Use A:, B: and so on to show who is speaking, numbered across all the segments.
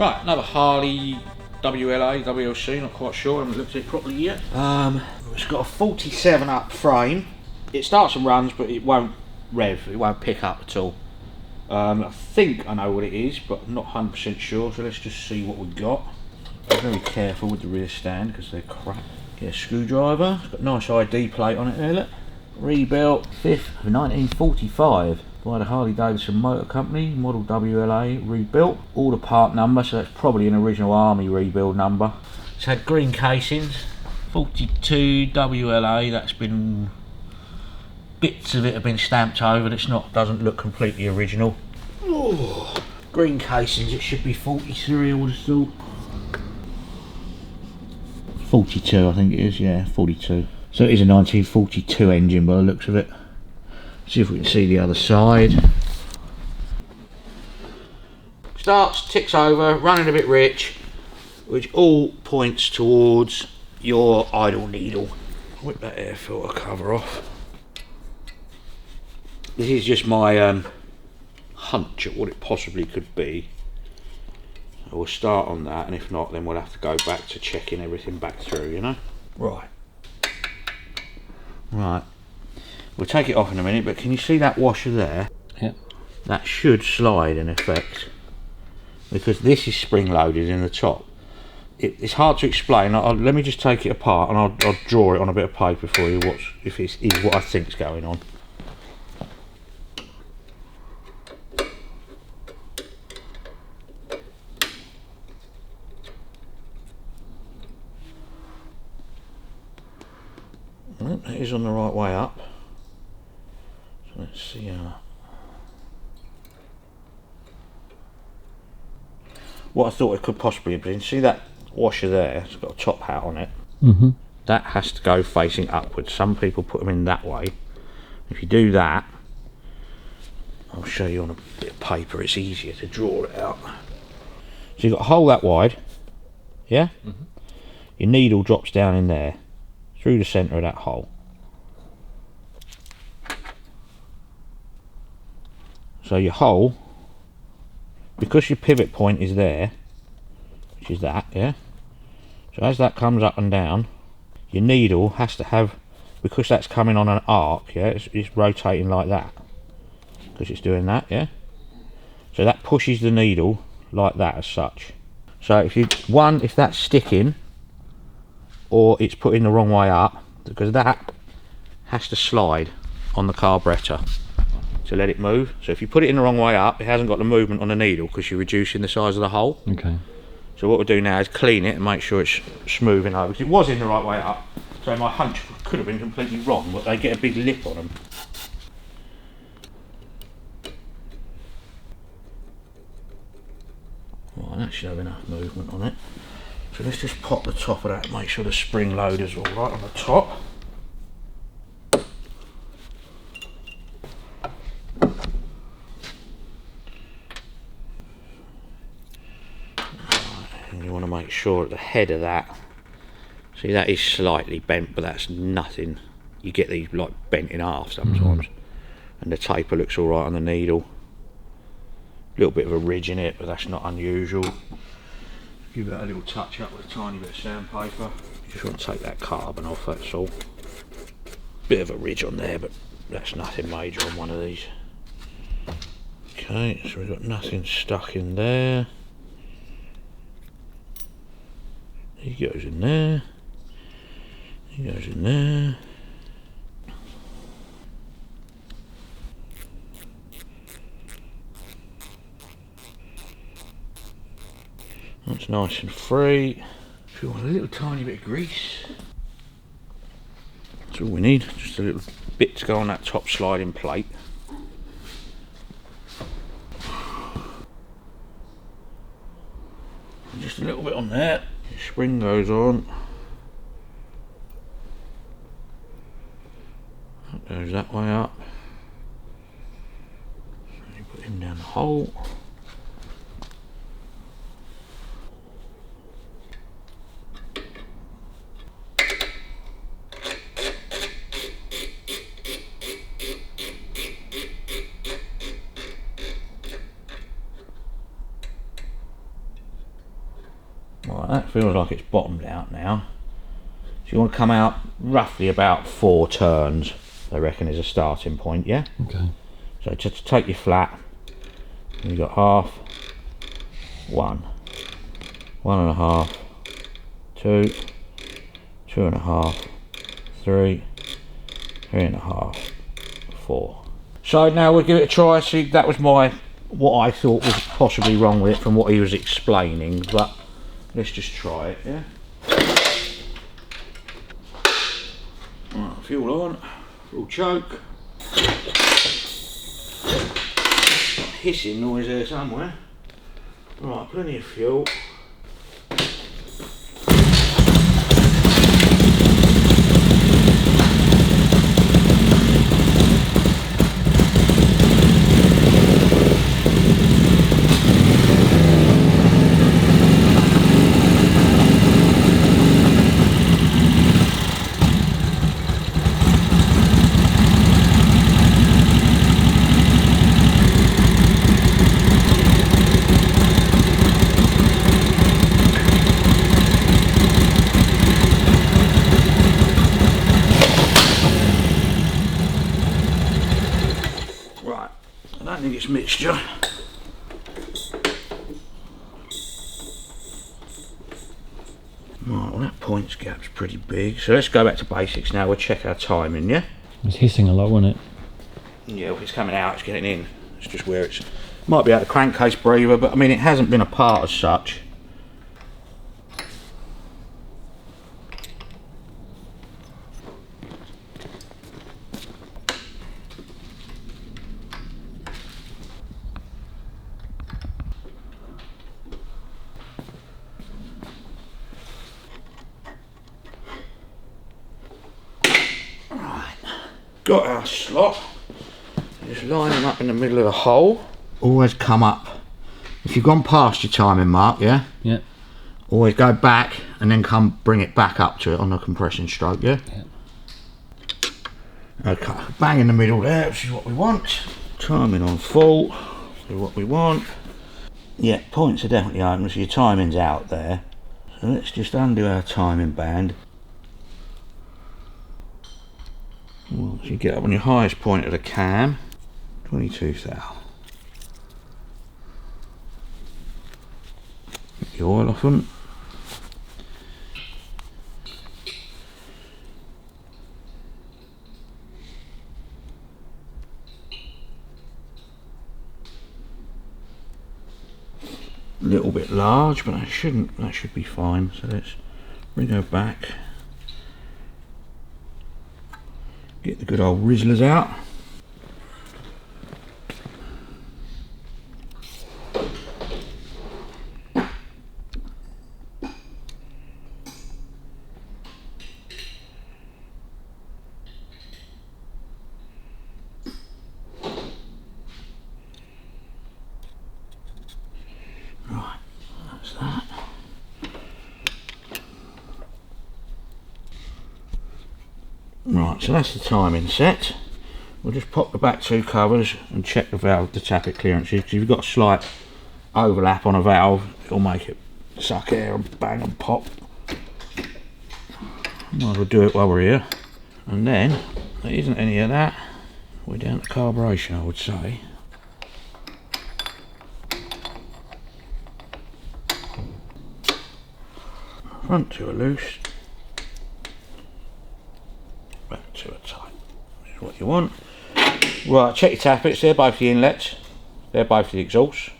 A: Right, another Harley WLA, WLC, not quite sure, I haven't looked at it properly yet. It's got a 47 up frame. It starts and runs, but it won't rev, it won't pick up at all. I think I know what it is, but I'm not 100% sure, so let's just see what we've got. I'm very careful with the rear stand because they're crap. Get a screwdriver, it's got a nice ID plate on it there, look. Rebuilt 5th of 1945 by the Harley Davidson Motor Company, model WLA, rebuilt. All the part number, so that's probably an original Army rebuild number. It's had green casings, 42 WLA, that's been, bits of it have been stamped over, it's not, doesn't look completely original. Ooh, green casings, it should be 43 I would have thought. 42 I think it is, yeah, 42. So it is a 1942 engine by the looks of it. See if we can see the other side. Starts, ticks over, running a bit rich, which all points towards your idle needle. Whip that air filter cover off. This is just my hunch at what it possibly could be. So we'll start on that, and if not, then we'll have to go back to checking everything back through, you know? Right. Right. We'll take it off in a minute, but can you see that washer there?
B: Yep.
A: That should slide in effect, because this is spring loaded in the top. It's hard to explain. Let me just take it apart and I'll draw it on a bit of paper for you, if it is what I think is going on. Well, it is on the right way up. So let's see what I thought it could possibly have been. See that washer there? It's got a top hat on it.
B: Mm-hmm.
A: That has to go facing upwards. Some people put them in that way. If you do that, I'll show you on a bit of paper, it's easier to draw it out. So you've got a hole that wide, yeah? Mm-hmm. Your needle drops down in there, through the centre of that hole. So your hole, because your pivot point is there, which is that, yeah? So as that comes up and down, your needle has to have, because that's coming on an arc, yeah, it's rotating like that, because it's doing that, yeah? So that pushes the needle like that as such. So if that's sticking, or it's put in the wrong way up, because that has to slide on the carburetor to let it move. So if you put it in the wrong way up, it hasn't got the movement on the needle because you're reducing the size of the hole.
B: Okay.
A: So what we'll do now is clean it and make sure it's smoothing over, because it was in the right way up, so my hunch could have been completely wrong, but they get a big lip on them. Right, that should have enough movement on it. So let's just pop the top of that and make sure the spring loader's all right on the top. And you want to make sure at the head of that, see that is slightly bent, but that's nothing. You get these like bent in half sometimes. And the taper looks all right on the needle. A little bit of a ridge in it, but that's not unusual. Give that a little touch up with a tiny bit of sandpaper. You just want to take that carbon off, that's all. Bit of a ridge on there, but that's nothing major on one of these. Okay, so we've got nothing stuck in there. He goes in there. He goes in there. That's nice and free. If you want a little tiny bit of grease, that's all we need. Just a little bit to go on that top sliding plate. And just a little bit on there. The spring goes on. That goes that way up. And you put him down the hole. feels like it's bottomed out now. So you want to come out roughly about 4 turns, I reckon, is a starting point, yeah?
B: Okay.
A: So just take your flat, you've got half, 1, 1.5, 2, 2.5, 3, 3.5, 4. So now we'll give it a try. See, that was what I thought was possibly wrong with it from what he was explaining, but let's just try it, yeah? Right, fuel on, full choke. Hissing noise there somewhere. Right, plenty of fuel. I don't think it's mixture. Right, well that points gap's pretty big. So let's go back to basics now. We'll check our timing, yeah?
B: It's hissing a lot, wasn't it?
A: Yeah, well, it's coming out, it's getting in. It's just where it's... Might be out of the crankcase breather, but I mean it hasn't been a part as such. Got our slot, just line them up in the middle of the hole. Always come up, if you've gone past your timing mark, yeah?
B: Yeah.
A: Always go back and then come bring it back up to it on the compression stroke, yeah? Yeah. Okay, bang in the middle there, which is what we want. Timing on full, is what we want. Yeah, points are definitely open, so your timing's out there. So let's just undo our timing band. Once you get up on your highest point of the cam, 22 thou. Get the oil off them. A little bit large, but that should be fine. So let's bring her back. Get the good old Rizzlers out. Right, that's that. Right, so that's the timing set. We'll just pop the back 2 covers and check the valve, the tappet clearances, because if you've got a slight overlap on a valve, it'll make it suck air and bang and pop. Might as well do it while we're here. And then, there isn't any of that. We're down to carburation, I would say. Front 2 are loose. Back 2 are tight. That's what you want. Right, check your tappets. They're both the inlets. They're both the exhausts.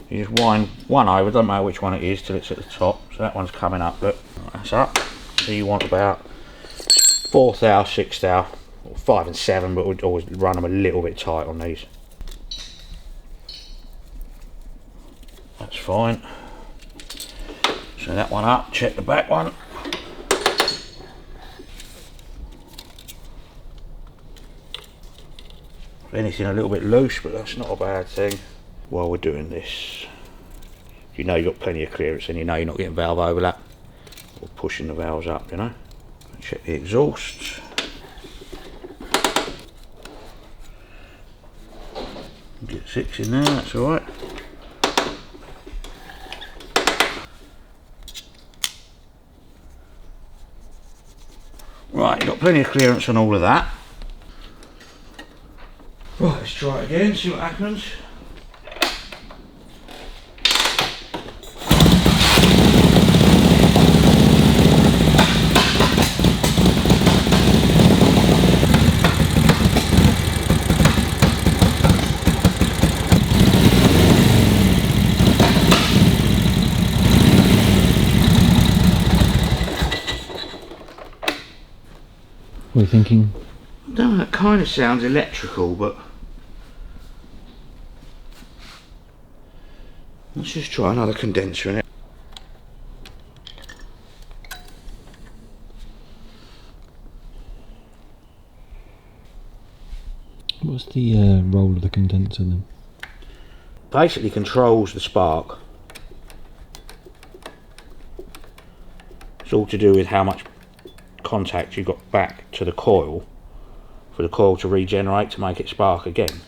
A: You just wind one over, doesn't matter which one it is, till it's at the top. So that one's coming up, look. That's up. So you want about 4 thou, 6 thou, or 5 and 7, but we'd always run them a little bit tight on these. That's fine. So that one up, check the back one. If anything, a little bit loose, but that's not a bad thing. While we're doing this, you know you've got plenty of clearance and you know you're not getting valve overlap or pushing the valves up, you know. Check the exhaust. Get 6 in there, that's alright. plenty of clearance on all of that. Right, let's try it again, see what happens.
B: What are you thinking?
A: I don't know, it kind of sounds electrical, but let's just try another condenser in it.
B: What's the role of the condenser then?
A: Basically controls the spark. It's all to do with how much contact you've got back to the coil for the coil to regenerate to make it spark again.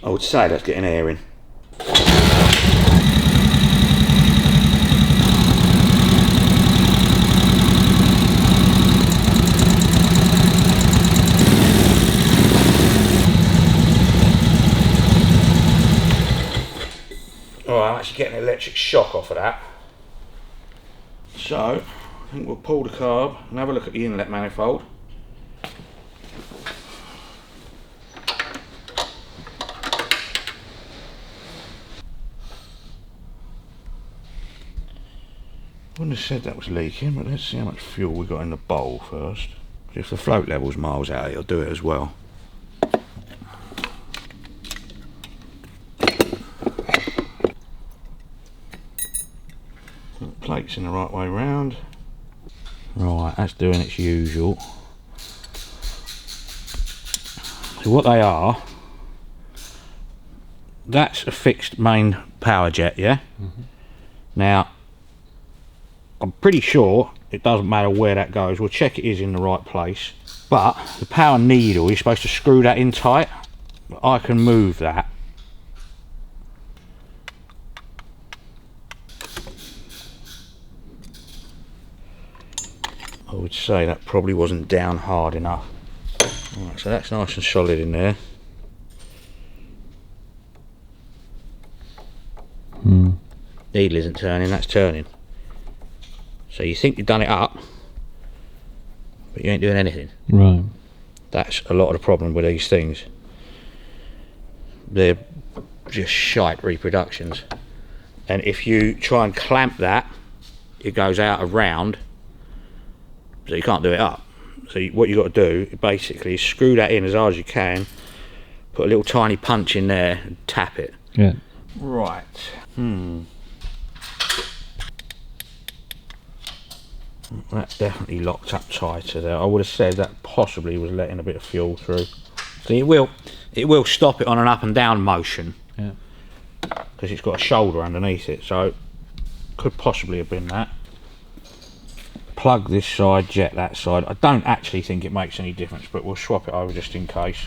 A: I would say that's getting air in. Alright, I'm actually getting an electric shock off of that. So, I think we'll pull the carb and have a look at the inlet manifold. Wouldn't have said that was leaking, but let's see how much fuel we got in the bowl first. If the float level's miles out, it'll do it as well. The plate's in the right way round. Right, that's doing its usual. So what they are, that's a fixed main power jet, yeah? Mm-hmm. Now, I'm pretty sure it doesn't matter where that goes. We'll check it is in the right place. But the power needle, you're supposed to screw that in tight. I can move that. I would say that probably wasn't down hard enough. Alright, so that's nice and solid in there. Needle isn't turning, that's turning. So you think you've done it up, but you ain't doing anything.
B: Right.
A: That's a lot of the problem with these things. They're just shite reproductions. And if you try and clamp that, it goes out of round, so you can't do it up. So what you've got to do, basically, is screw that in as hard as you can, put a little tiny punch in there, and tap it.
B: Yeah.
A: Right. That definitely locked up tighter there. I would have said that possibly was letting a bit of fuel through. So it will stop it on an up and down motion.
B: Yeah.
A: Because it's got a shoulder underneath it, so could possibly have been that. Plug this side, jet that side. I don't actually think it makes any difference, but we'll swap it over just in case.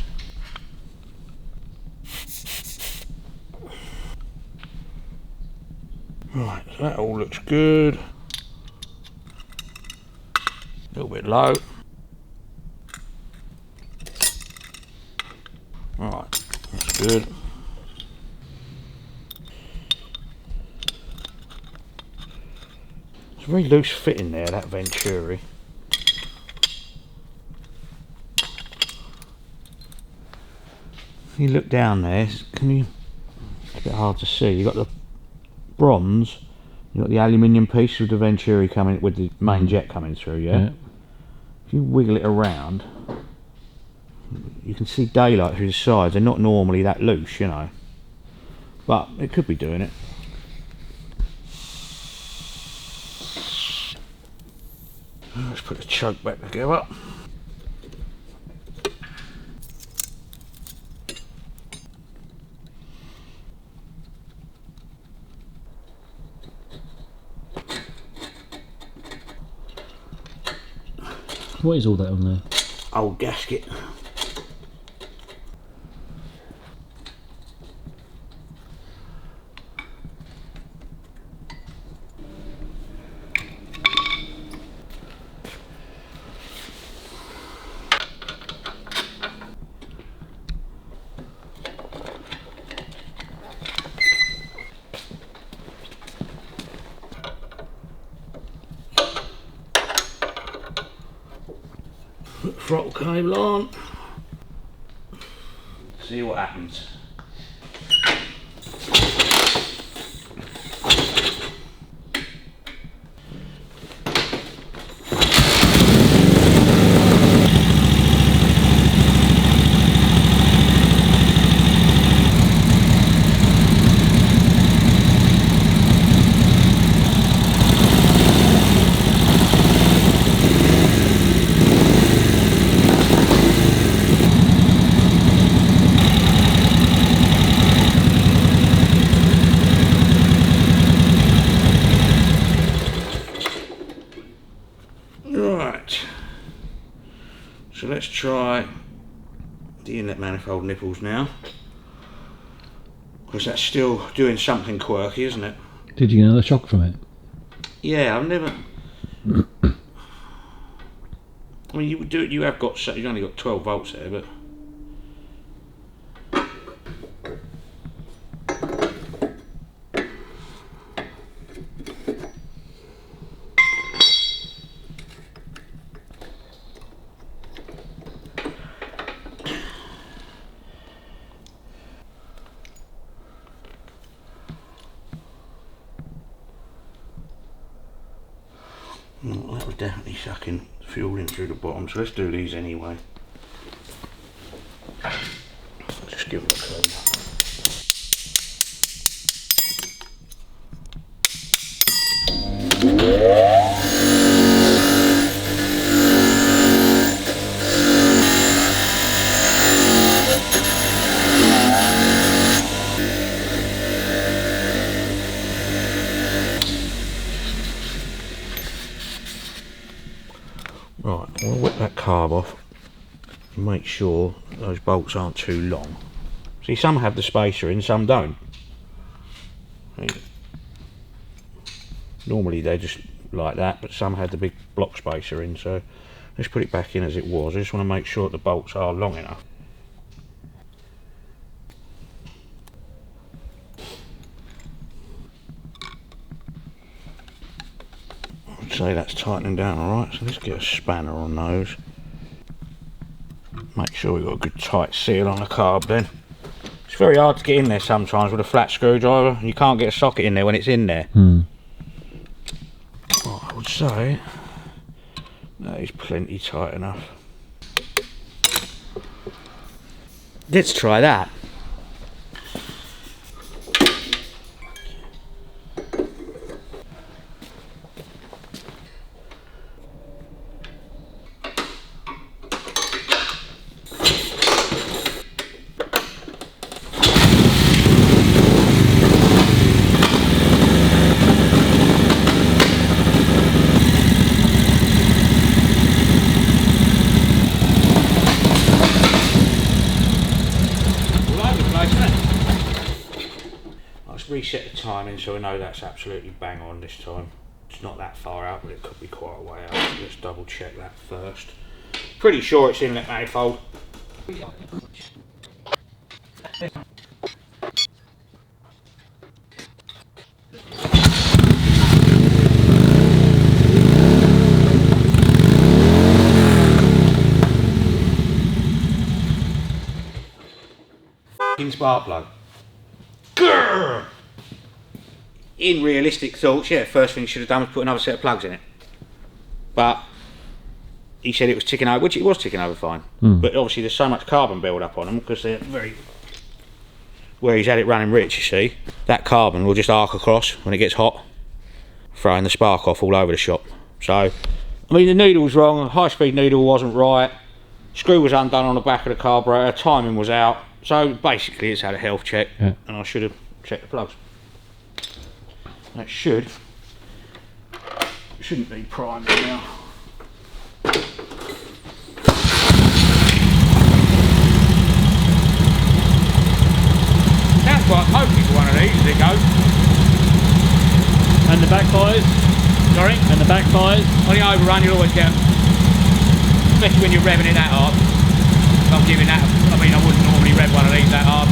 A: Right, so that all looks good. A little bit low. Alright, that's good. It's a very loose fit in there, that Venturi. If you look down there, it's a bit hard to see. You've got the bronze, you've got the aluminium piece with the Venturi coming, with the main jet coming through, yeah? If you wiggle it around, you can see daylight through the sides. They're not normally that loose, you know. but it could be doing it. Let's put the choke back together.
B: What is all that on there?
A: Old gasket. Put the throttle cable on. See what happens. Right, so let's try the inlet manifold nipples now, because that's still doing something quirky, isn't it?
B: Did you get another shock from it?
A: Yeah, I've never. I mean, you would do it. You have got. You've only got 12 volts there, but. Well, that was definitely sucking fuel in through the bottom, so let's do these anyway. Just give it a clean. Right, I'm going to whip that carb off and make sure those bolts aren't too long. See, some have the spacer in, some don't. Normally they're just like that, but some had the big block spacer in, so let's put it back in as it was. I just want to make sure that the bolts are long enough. I'd say that's tightening down alright, so let's get a spanner on those. Make sure we've got a good tight seal on the carb then. It's very hard to get in there sometimes with a flat screwdriver. You can't get a socket in there when it's in there. Well, I would say that is plenty tight enough. Let's try that. Reset the timing so I know that's absolutely bang on this time. It's not that far out, but it could be quite a way out. Let's double check that first. Pretty sure it's inlet manifold. Spark plug. Grrr! In realistic thoughts, yeah, first thing you should have done was put another set of plugs in it. But he said it was ticking over, which it was ticking over fine. But obviously there's so much carbon build up on them because they're very where he's had it running rich, you see, that carbon will just arc across when it gets hot, throwing the spark off all over the shop. So, I mean, the needle was wrong, the high-speed needle wasn't right, screw was undone on the back of the carburetor, timing was out, so basically it's had a health check, and I should have checked the plugs. That shouldn't be primed now. Sounds quite pokey for one of these as it goes.
B: And the backfires?
A: Sorry?
B: And the backfires?
A: On the overrun you'll always get, especially when you're revving it that hard. If I'm giving that, I mean I wouldn't normally rev one of these that hard.